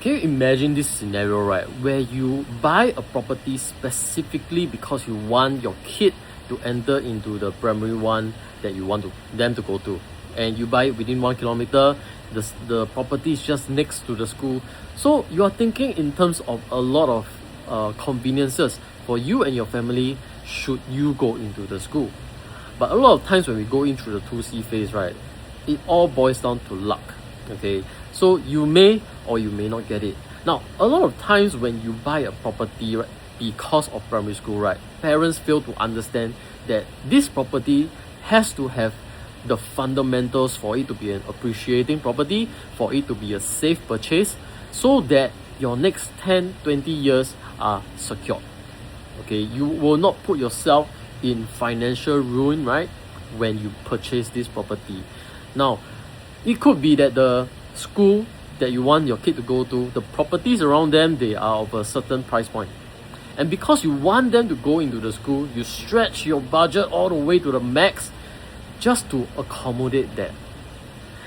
Can you imagine this scenario, right, where you buy a property specifically because you want your kid to enter into the primary one that you want them to go to, and you buy it within 1 kilometer, the property is just next to the school. So you are thinking in terms of a lot of conveniences for you and your family should you go into the school. But a lot of times when we go in through the 2C phase, right, it all boils down to luck. Okay, so you may or you may not get it. Now, a lot of times when you buy a property, right, because of primary school, right, parents fail to understand that this property has to have the fundamentals for it to be an appreciating property, for it to be a safe purchase, so that your next 10-20 years are secured. Okay, you will not put yourself in financial ruin, right, when you purchase this property. Now, it could be that the school that you want your kid to go to, the properties around them, they are of a certain price point. And because you want them to go into the school, you stretch your budget all the way to the max just to accommodate that.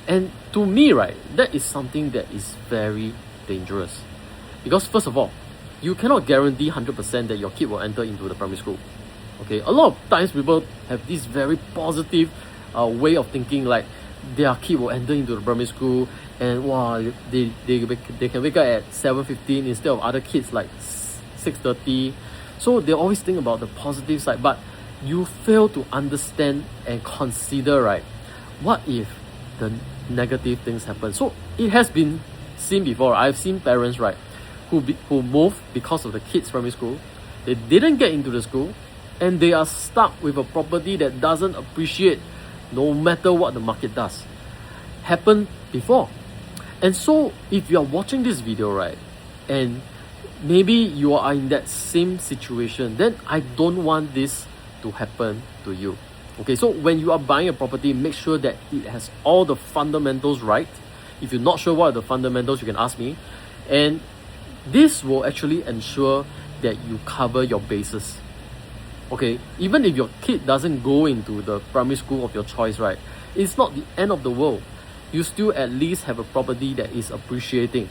And to me, right, that is something that is very dangerous. Because first of all, you cannot guarantee 100% that your kid will enter into the primary school. Okay, a lot of times people have this very positive way of thinking, like their kid will enter into the primary school and wow, they can wake up at 7:15 instead of other kids like 6:30. So they always think about the positive side, but you fail to understand and consider, right, what if the negative things happen. So it has been seen before. I've seen parents, right, who moved because of the kids' primary school. They didn't get into the school and they are stuck with a property that doesn't appreciate no matter what the market does. Happened before. And so if you are watching this video, right, and maybe you are in that same situation, then I don't want this to happen to you. Okay, so when you are buying a property, make sure that it has all the fundamentals right. If you're not sure what are the fundamentals, you can ask me. And this will actually ensure that you cover your bases. Okay, even if your kid doesn't go into the primary school of your choice, right, it's not the end of the world. You still at least have a property that is appreciating.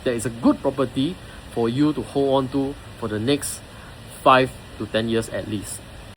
That is a good property for you to hold on to for the next 5 to 10 years at least.